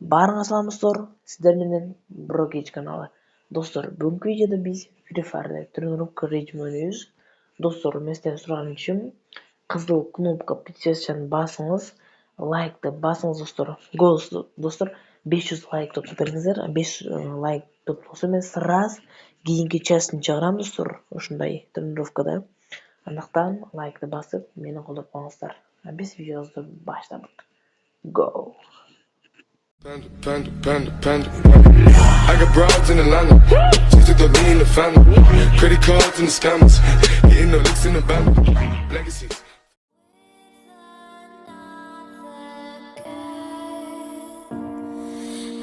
Барыңа салам достор, сіздер менен Брокич каналы. Достор, бүгүнкү видеода биз Free Fire'да тренировка режимин ойнойбуз. Достор, мен сиздерден сураганычым, кызыл кнопка подписчиканы басыңыз, лайкты басыңыз достор. Голос достор, 500 лайк топтоп 500 лайк топтолсо мен сразу кийинки частын чыгарам достор, ушундай тренировкада. Андыктан лайкты басып, мени колдоп коюңуздар. Биз видеобузду баштадык. Go! Panda. I got broads in Atlanta. Just to throw me in the family. Credit cards and the scammers. Getting no licks in the band. Legacies.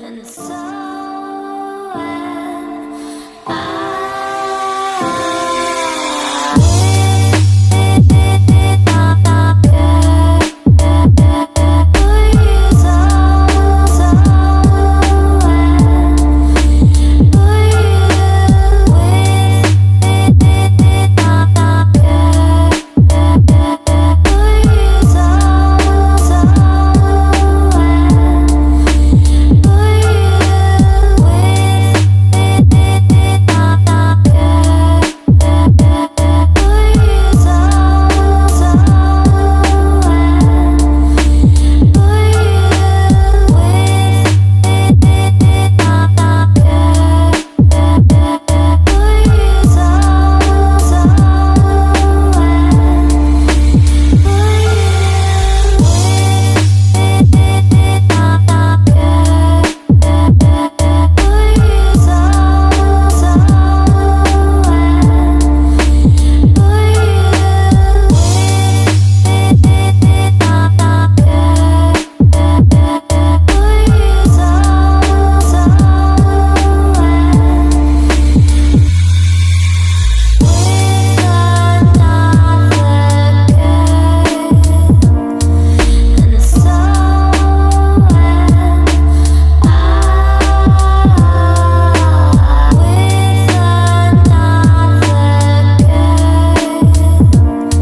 And so